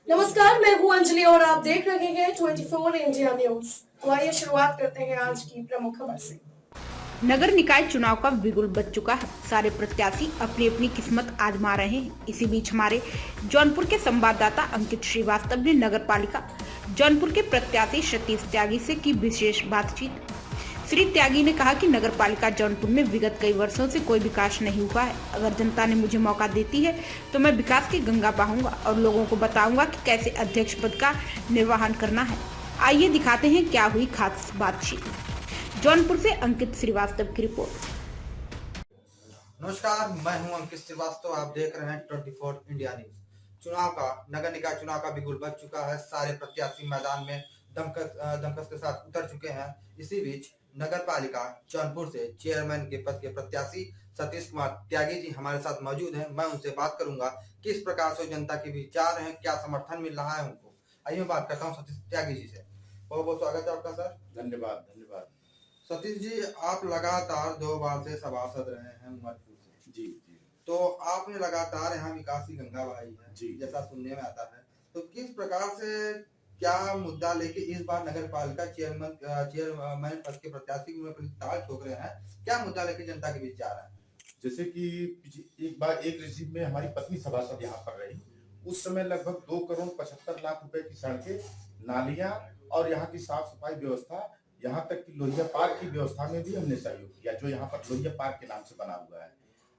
नमस्कार, मैं हूं अंजलि और आप देख रहे हैं 24 इंडिया न्यूज। तो आइए शुरुआत करते हैं आज की प्रमुख खबर से। नगर निकाय चुनाव का बिगुल बज चुका है। सारे प्रत्याशी अपनी अपनी किस्मत आजमा रहे हैं। इसी बीच हमारे जौनपुर के संवाददाता अंकित श्रीवास्तव ने नगर पालिका जौनपुर के प्रत्याशी सतीश त्यागी से की विशेष बातचीत। श्री त्यागी ने कहा कि नगर पालिका जौनपुर में विगत कई वर्षों से कोई विकास नहीं हुआ है। अगर जनता ने मुझे मौका देती है तो मैं विकास की गंगा बहाऊंगा और लोगों को बताऊंगा कि कैसे अध्यक्ष पद का निर्वहन करना है। आइए दिखाते हैं क्या हुई खास बातचीत। जौनपुर से अंकित श्रीवास्तव की रिपोर्ट। नमस्कार, मैं हूं अंकित श्रीवास्तव। आप देख रहे हैं 24 इंडिया न्यूज। चुनाव का नगर निकाय चुनाव का बिगुल बज चुका है। सारे प्रत्याशी मैदान में दमकस के साथ उतर चुके हैं। इसी बीच नगर पालिका जौनपुर से चेयरमैन के पद के प्रत्याशी सतीश कुमार त्यागी जी हमारे साथ मौजूद हैं। मैं उनसे बात करूंगा किस प्रकार से जनता के विचार हैं, क्या समर्थन मिल रहा है उनको। आइए मैं बात करता हूँ सतीश त्यागी जी से। बहुत बहुत स्वागत है आपका सर। धन्यवाद धन्यवाद। सतीश जी, आप लगातार 2 बार से सभासद रहे हैं उमरपुर से। जी जी तो आपने लगातार यहाँ विकास की गंगा बहाई है जी, जैसा सुनने में आता है। तो किस प्रकार से क्या मुद्दा लेके इस बार नगर पालिका चेयरमैन पद के प्रत्याशी में अपनी ताल ठोक रहे हैं, क्या मुद्दा लेके जनता के बीच जा रहा है? जैसे कि एक बार एक रिजीम में हमारी पत्नी सभासद यहाँ पर रही। उस समय लगभग 2,75,00,000 रुपए की सड़कें, नालियां और यहाँ की साफ सफाई व्यवस्था, यहाँ तक कि लोहिया पार्क की व्यवस्था में भी हमने सहयोग किया, जो यहाँ पर लोहिया पार्क के नाम से बना हुआ है।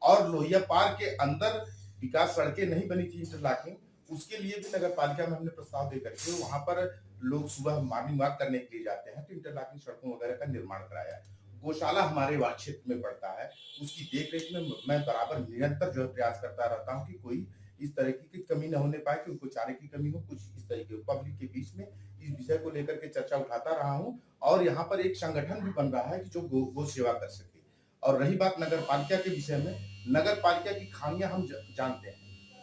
और लोहिया पार्क के अंदर विकास सड़कें नहीं बनी थी इंटरलॉकिंग, उसके लिए भी नगर पालिका में हमने प्रस्ताव देकर के वहां पर लोग सुबह मॉर्निंग वॉक करने के लिए जाते हैं, तो इंटरलॉकिंग सड़कों वगैरह का निर्माण कराया है। गौशाला हमारे वार्ड क्षेत्र में पड़ता है, उसकी देखरेख में मैं बराबर निरंतर जो है प्रयास करता रहता हूँ कि कोई इस तरह की कमी न होने पाए, कि उनको चारे की कमी हो, कुछ इस तरीके पब्लिक के बीच में इस विषय को लेकर के चर्चा उठाता रहा हूँ। और यहाँ पर एक संगठन भी बन रहा है कि जो गो सेवा कर सके। और रही बात नगर पालिका के विषय में, नगर पालिका की खामियां हम जानते हैं।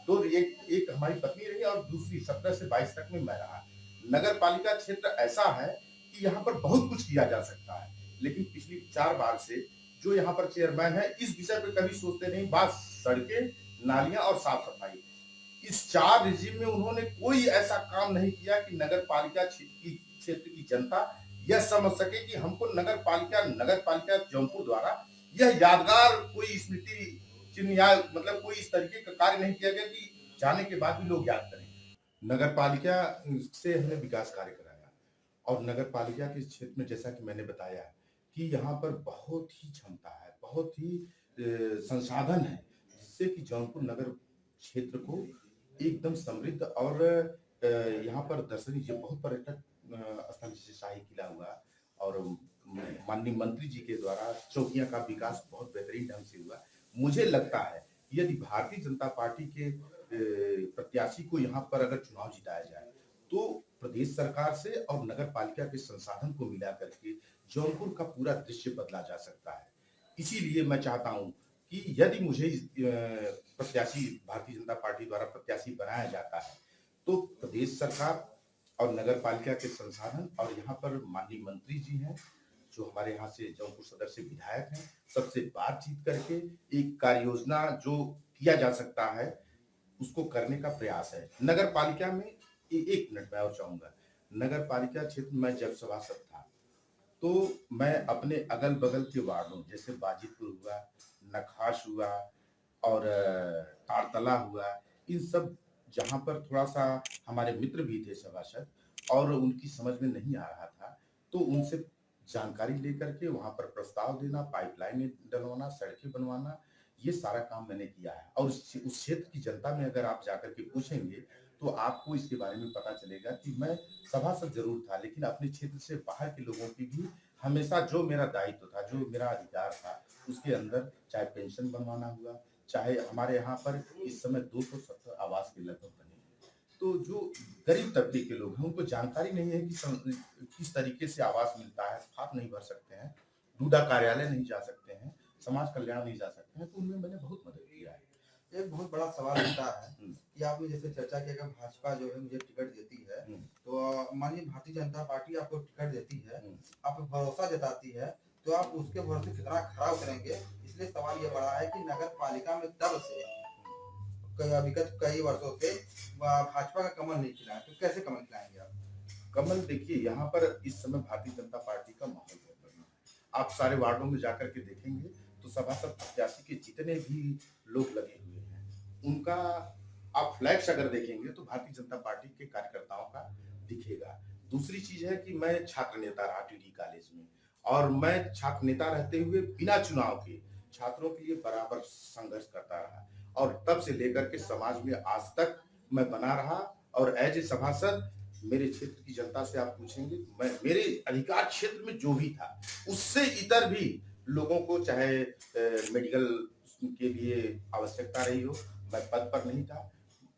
तो एक हमारी पत्नी रही और दूसरी 17 से 22 तक में मैं रहा। नगर पालिका क्षेत्र ऐसा है कि यहाँ पर बहुत कुछ किया जा सकता है, लेकिन पिछली 4 बार से जो यहाँ पर चेयरमैन है इस विषय पर कभी सोचते नहीं। बात सड़कें, नालियां और साफ सफाई, इस 4 रिजीम में उन्होंने कोई ऐसा काम नहीं किया कि नगर पालिका क्षेत्र की जनता यह समझ सके कि हमको नगर पालिका जौनपुर द्वारा यह यादगार कोई स्मृति चिन्ह या मतलब कोई इस तरीके का कार्य नहीं किया गया कि जाने के बाद भी लोग याद करें। नगर पालिका से हमने विकास कार्य कराया और नगर पालिका के क्षेत्र में जैसा कि मैंने बताया कि यहाँ पर बहुत ही क्षमता है, बहुत ही संसाधन है, जिससे कि जौनपुर नगर क्षेत्र को एकदम समृद्ध और यहाँ पर दर्शनीय बहुत पर्यटक स्थल जैसे शाही किला हुआ और माननीय मंत्री जी के द्वारा चौकियां का विकास बहुत बेहतरीन ढंग से हुआ। मुझे लगता है यदि भारतीय जनता पार्टी के प्रत्याशी को यहाँ पर अगर चुनाव जिताया जाए तो प्रदेश सरकार से और नगर पालिका के संसाधन को मिला करके जौनपुर का पूरा दृश्य बदला जा सकता है। इसीलिए मैं चाहता हूँ कि यदि मुझे प्रत्याशी भारतीय जनता पार्टी द्वारा प्रत्याशी बनाया जाता है तो प्रदेश सरकार और नगर पालिका के संसाधन और यहाँ पर माननीय मंत्री जी हैं जो हमारे यहाँ से जौनपुर सदर से विधायक हैं, सबसे बातचीत करके एक कार्य योजना जो किया जा सकता है उसको करने का प्रयास है। नगर पालिका में एक मिनट मैं और चाहूंगा, नगर पालिका क्षेत्र में जब सभासद था तो मैं अपने अगल बगल के वार्डों जैसे बाजितपुर हुआ, नखास हुआ और तारतला हुआ, इन सब जहां पर थोड़ा सा हमारे मित्र भी थे सभासद और उनकी समझ में नहीं आ रहा था तो उनसे जानकारी लेकर के वहां पर प्रस्ताव देना, पाइपलाइन डलवाना, सड़कें बनवाना, ये सारा काम मैंने किया है। और उस क्षेत्र की जनता में अगर आप जाकर के पूछेंगे तो आपको इसके बारे में पता चलेगा कि मैं सभासद जरूर था लेकिन अपने क्षेत्र से बाहर के लोगों की भी हमेशा जो मेरा दायित्व था, जो मेरा अधिकार था, उसके अंदर चाहे पेंशन बनवाना हुआ, चाहे हमारे यहाँ पर इस समय 270 आवास के लगभग बने। तो जो गरीब तबके के लोग हैं उनको जानकारी नहीं है कि किस तरीके से आवास मिलता है, फॉर्म नहीं भर सकते हैं, डूडा कार्यालय नहीं जा सकते हैं, समाज कल्याण नहीं जा सकते हैं, तो उनमें मैंने बहुत मदद किया है। एक बहुत बड़ा सवाल उठता है कि आपने जैसे चर्चा किया कि भाजपा जो है मुझे टिकट देती है, तो मानिए भारतीय जनता पार्टी आपको टिकट देती है, आप भरोसा जताती है, तो आप उसके भरोसे कितना खरा उतरेंगे। इसलिए सवाल ये बड़ा है कि नगर पालिका में तब से विगत कई वर्षों से भाजपा का कमल नहीं खिला है, तो कैसे कमल खिलाएंगे आप? कमल देखिए, यहाँ पर इस समय भारतीय जनता पार्टी का माहौल बहुत बढ़िया है। आप सारे वार्डों में जाकर के देखेंगे तो सभासद प्रत्याशी के जितने भी लोग लगे हुए हैं, उनका आप फ्लैक्स अगर देखेंगे तो भारतीय जनता पार्टी के कार्यकर्ताओं का दिखेगा। दूसरी चीज है कि मैं छात्र नेता रहा टीडी कॉलेज में, और मैं छात्र नेता रहते हुए बिना चुनाव के छात्रों के लिए बराबर संघर्ष करता रहा, और तब से लेकर के समाज में आज तक मैं बना रहा। और एज ए सभासद मेरे क्षेत्र की जनता से आप पूछेंगे, मैं मेरे अधिकार क्षेत्र में जो भी था उससे इतर भी लोगों को, चाहे मेडिकल के लिए आवश्यकता रही हो, मैं पद पर नहीं था,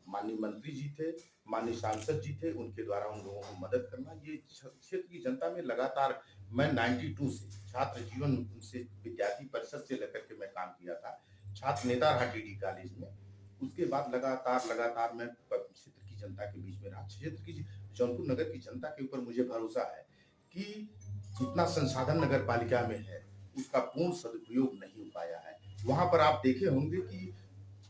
माननीय मंत्री जी थे, माननीय सांसद जी थे, उनके द्वारा उन लोगों को मदद करना, ये क्षेत्र की जनता में लगातार मैं 92 से छात्र जीवन से विद्यार्थी परिषद से लेकर के मैं काम किया था, छात्र नेता रहा टीडी कॉलेज में। उसके बाद लगातार मैं क्षेत्र की जनता के बीच में रहा। क्षेत्र की जौनपुर नगर की जनता के ऊपर मुझे भरोसा है कि जितना संसाधन नगर पालिका में है उसका पूर्ण सदुपयोग नहीं हो पाया है। वहां पर आप देखे होंगे कि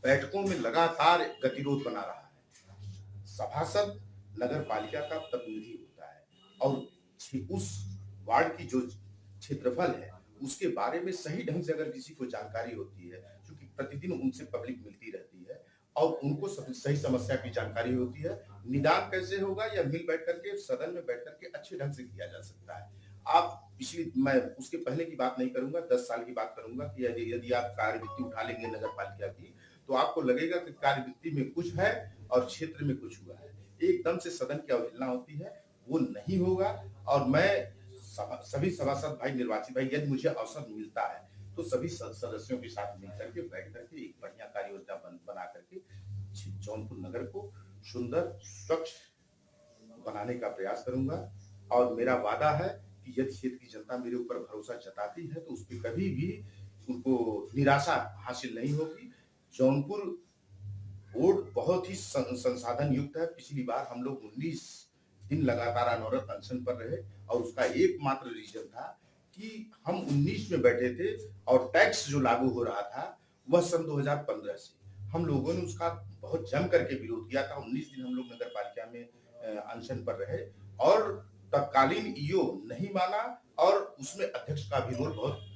बैठकों में लगातार गतिरोध बना रहा है। सभासद नगर पालिका का प्रतिनिधि होता है, और उस वार्ड की जो क्षेत्रफल है उसके बारे में सही ढंग से अगर किसी को जानकारी होती है, क्योंकि प्रतिदिन उनसे पब्लिक मिलती रहती है और उनको सही समस्या की जानकारी होती है, निदान कैसे होगा या मिल बैठ करके सदन में बैठ करके अच्छे ढंग से किया जा सकता है। आप मैं उसके पहले की बात नहीं करूंगा, 10 साल की बात करूंगा कि यदि आप कार्यवृत्ति उठा लेंगे नगर पालिका की तो आपको लगेगा कि कार्यवृत्ति में कुछ है और क्षेत्र में कुछ हुआ है। एकदम से सदन की अवहेलना होती है, वो नहीं होगा। और मैं सभी सभासद भाई, निर्वाचित भाई, यदि मुझे अवसर मिलता है तो सभी सदस्यों के साथ मिलकर के बैठ करके एक बढ़िया कार्य योजना बना करके जौनपुर नगर को सुंदर स्वच्छ बनाने का प्रयास करूंगा। और मेरा वादा है कि यदि क्षेत्र की जनता मेरे ऊपर भरोसा जताती है तो उस पर कभी भी उनको निराशा हासिल नहीं होगी। जौनपुर बोर्ड बहुत ही संसाधन युक्त है। पिछली बार हम लोग 19 दिन लगातार अनवरत अनशन पर रहे, और उसका एकमात्र रीजन था कि हम 19 में बैठे थे और टैक्स जो लागू हो रहा था वह सन 2015 से हम लोगों ने उसका बहुत जम करके विरोध किया था। 19 दिन हम लोग नगर पालिका में अनशन पर रहे, और तत्कालीन ईओ नहीं माना, और उसमें अध्यक्ष का भी रोल बहुत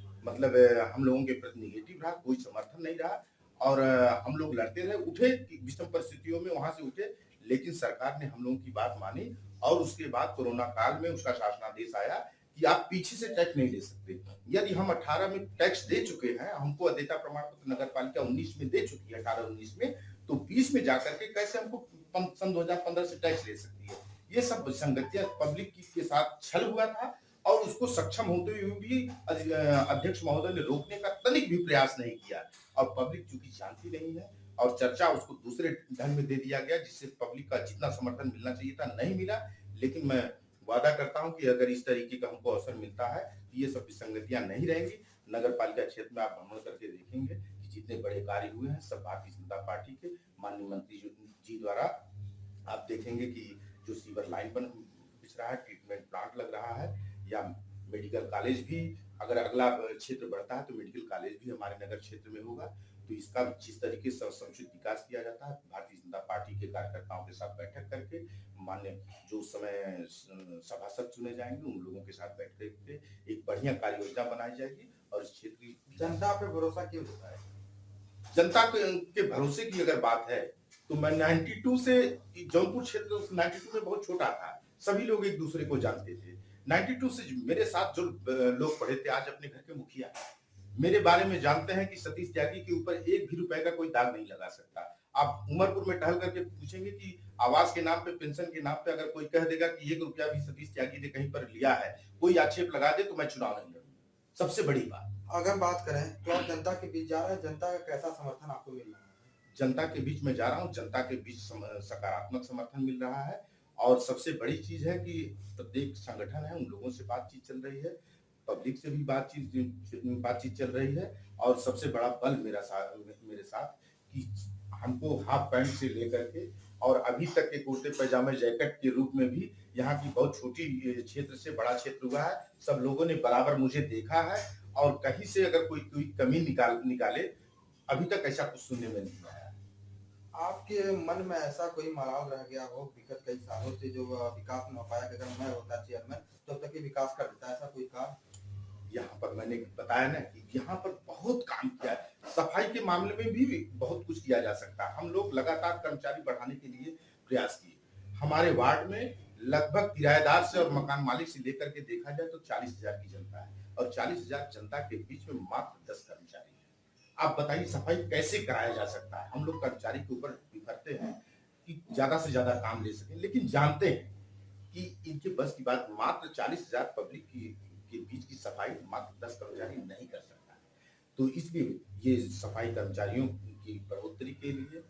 हम लोगों के प्रति निगेटिव रहा, कोई समर्थन नहीं रहा, और हम लोग लड़ते रहे, उठे विषम परिस्थितियों में वहां से उठे, लेकिन सरकार ने हम लोगों की बात मानी। और उसके बाद कोरोना काल में उसका शासनादेश आया कि आप पीछे से टैक्स नहीं ले सकते। यदि हम 18 में टैक्स दे चुके हैं, हमको अदेयता प्रमाण पत्र नगर पालिका 19 में दे चुकी है, 18-19 में, तो 20 में जाकर के कैसे हमको सन 2015 से टैक्स ले सकती है? ये सब विसंगतियां पब्लिक के साथ छल हुआ था, और उसको सक्षम होते हुए भी अध्यक्ष महोदय ने रोकने का तनिक भी प्रयास नहीं किया। और पब्लिक चूंकि जानती नहीं है, और चर्चा उसको दूसरे ढंग में दे दिया गया, जिससे पब्लिक का जितना समर्थन मिलना चाहिए था नहीं मिला। लेकिन मैं वादा करता हूं कि अगर इस तरीके का हमको अवसर मिलता है तो ये सब विसंगतियां नहीं रहेंगी। नगर पालिका क्षेत्र में आप भ्रमण करके देखेंगे कि जितने बड़े कार्य हुए हैं सब भारतीय जनता पार्टी के माननीय मंत्री जी द्वारा। आप देखेंगे कि जो सीवर लाइन बिछ रहा है, ट्रीटमेंट प्लांट लग रहा है, या मेडिकल कॉलेज भी, अगर अगला क्षेत्र बढ़ता है तो मेडिकल कॉलेज भी हमारे नगर क्षेत्र में होगा। तो इसका जिस तरीके से समुचित विकास किया जाता है, भारतीय जनता पार्टी के कार्यकर्ताओं के साथ बैठक करके, मान्य जो उस समय सभासद चुने जाएंगे उन लोगों के साथ बैठ करके एक बढ़िया कार्य योजना बनाई जाएगी। और इस क्षेत्र की जनता पे भरोसा क्यों होता है? जनता के भरोसे की अगर बात है तो मैं 92 से, जौनपुर क्षेत्र 92 में बहुत छोटा था, सभी लोग एक दूसरे को जानते थे। 92 से मेरे साथ जो लोग पढ़े थे आज अपने घर के मुखिया मेरे बारे में जानते हैं कि सतीश त्यागी के ऊपर एक भी रुपए का कोई दाग नहीं लगा सकता। आप उमरपुर में टहल करके पूछेंगे कि आवास के नाम पे, पेंशन के नाम पे अगर कोई कह देगा कि 1 रुपया भी सतीश त्यागी ने कहीं पर लिया है, कोई आक्षेप लगा दे, तो मैं चुनाव नहीं लड़ूंगा। सबसे बड़ी बात, अगर बात करें तो आप जनता के बीच जा रहे हैं, जनता का कैसा समर्थन आपको मिल रहा है? जनता के बीच में जा रहा हूँ, जनता के बीच सकारात्मक समर्थन मिल रहा है। और सबसे बड़ी चीज है कि प्रत्येक संगठन है, उन लोगों से बातचीत चल रही है, पब्लिक से भी बातचीत चल रही है। और सबसे बड़ा बल मेरे साथ कि हमको हाफ पैंट से लेकर के और अभी तक के कुर्ते पैजामे जैकेट के रूप में भी यहाँ की बहुत छोटी क्षेत्र से बड़ा क्षेत्र हुआ है, सब लोगों ने बराबर मुझे देखा है। और कहीं से अगर कोई कमी निकाले, अभी तक ऐसा कुछ सुनने में नहीं आया। आपके मन में ऐसा कोई मलाल रह गया हो विगत कई सालों से जो विकास न हो पाया कि अगर मैं होता चेयरमैन तो अब तक ये विकास कर देता, ऐसा कोई काम? यहाँ पर मैंने बताया ना कि यहाँ पर बहुत काम किया है। सफाई के मामले में भी बहुत कुछ किया जा सकता है। हम लोग लगातार कर्मचारी बढ़ाने के लिए प्रयास किए। हमारे वार्ड में लगभग किराएदार से और मकान मालिक से लेकर के देखा जाए तो 40,000 की जनता है और 40,000 जनता के बीच में मात्र 10 कर्मचारी हैं। आप बताइए सफाई कैसे कराया जा सकता है? हम लोग कर्मचारी के ऊपर बिफरते हैं कि ज्यादा से ज्यादा काम ले सकें, लेकिन जानते हैं कि इनके बस की बात मात्र 40,000 पब्लिक के बीच की सफाई मात्र 10 कर्मचारी नहीं कर सकता है। तो इसलिए ये सफाई कर्मचारियों की बढ़ोतरी के लिए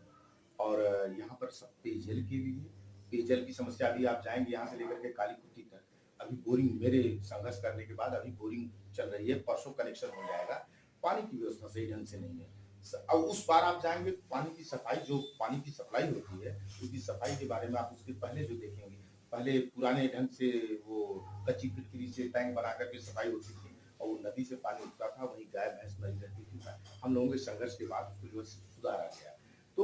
और यहाँ पर सब पेयजल के लिए, पेयजल की समस्या अभी आप जाएंगे यहाँ से लेकर के काली कुट्टी तक, अभी बोरिंग मेरे संघर्ष करने के बाद अभी बोरिंग चल रही है, परसों कनेक्शन हो जाएगा। पानी की व्यवस्था सही ढंग से नहीं है। अब उस पार आप जाएंगे पानी की सफाई, जो पानी की सप्लाई होती है उसकी सफाई के बारे में आप उसके पहले जो देखेंगे, पहले पुराने ढंग से वो कच्ची फिटकरी से टैंक बना करके सफाई होती थी और वो नदी से पानी उठता था, वही गाय भैंस मरी रहती थी। हम लोगों के संघर्ष के बाद उसको जो सुधार आ गया। तो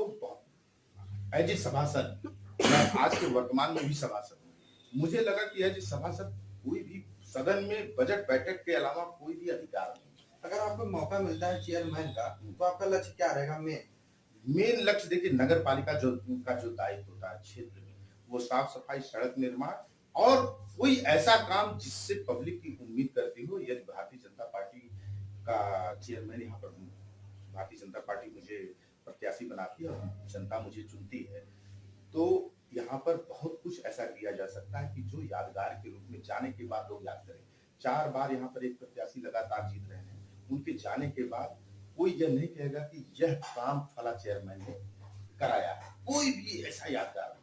एज ए सभासद, मैं आज के वर्तमान में भी सभासद हूँ, मुझे लगा कि एज ए सभासद कोई भी सदन में बजट बैठक के अलावा कोई भी अधिकार नहीं। अगर आपको मौका मिलता है चेयरमैन का तो आपका लक्ष्य क्या रहेगा? मेन लक्ष्य देखिए नगर पालिका जो दायित्व होता है क्षेत्र में, वो साफ सफाई, सड़क निर्माण और कोई ऐसा काम जिससे पब्लिक की उम्मीद करती हो। यदि भारतीय जनता पार्टी का चेयरमैन यहाँ पर, भारतीय जनता पार्टी मुझे प्रत्याशी बनाती है और जनता मुझे चुनती है, तो यहाँ पर बहुत कुछ ऐसा किया जा सकता है कि जो यादगार के रूप में जाने के बाद लोग याद करें। 4 बार यहाँ पर एक प्रत्याशी लगातार जीत रहे हैं, उनके जाने के बाद कोई यह नहीं कहेगा कि यह काम फला चेयरमैन ने कराया है। कोई भी ऐसा यादगार नहीं।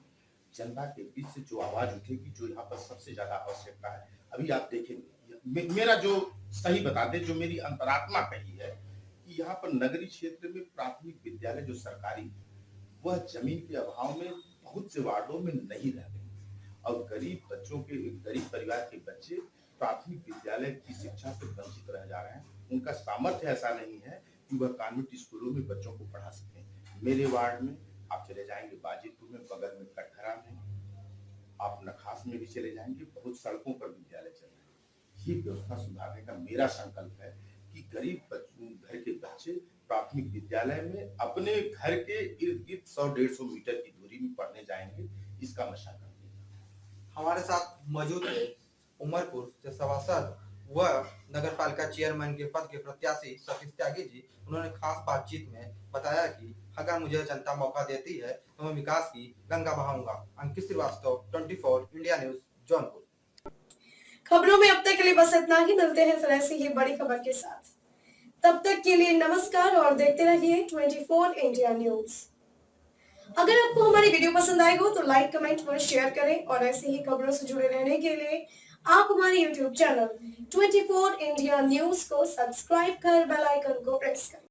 जनता के बीच से जो आवाज उठेगी, जो यहाँ पर सबसे ज्यादा आवश्यकता है, अभी आप देखेंगे, मेरा जो सही बता दे, जो मेरी अंतरात्मा कही है कि यहाँ पर नगरीय क्षेत्र में प्राथमिक विद्यालय जो सरकारी है, वह जमीन के अभाव में बहुत से वार्डों में नहीं रह गए और गरीब बच्चों के, गरीब परिवार के बच्चे प्राथमिक विद्यालय की शिक्षा से वंचित रह जा रहे हैं। उनका सामर्थ्य ऐसा नहीं है कि वह कॉन्वेंट स्कूलों में बच्चों को पढ़ा सकें। मेरे वार्ड में आप चले जाएंगे, बाजीपुर में, बगल में कटघरा में, आप नखास में भी चले जाएंगे, बहुत सड़कों पर विद्यालय चल रहे हैं। ये व्यवस्था सुधारने का मेरा संकल्प है कि गरीब घर के बच्चे प्राथमिक विद्यालय में अपने घर के इर्द गिर्द 100-150 मीटर की दूरी में पढ़ने जाएंगे। इसका मैं संकल्प लेता हूं। हमारे साथ मौजूद है उमरपुर से सभासद व नगर पालिका चेयरमैन के पद के प्रत्याशी सतीश त्यागी जी। उन्होंने खास बातचीत में बताया कि अगर मुझे जनता मौका देती है तो मैं विकास की गंगा बहाऊंगा। अंकित श्रीवास्तव, 24 इंडिया न्यूज, जौनपुर। खबरों में अब तक के लिए बस इतना ही। मिलते हैं फिर ऐसी ही बड़ी खबर के साथ। तब तक के लिए नमस्कार और देखते रहिए 24 इंडिया न्यूज। अगर आपको हमारी वीडियो पसंद आएगा तो लाइक, कमेंट व शेयर करें और ऐसी ही खबरों से जुड़े रहने के लिए आप हमारे YouTube चैनल 24 इंडिया न्यूज को सब्सक्राइब कर बेल आइकन को प्रेस करें।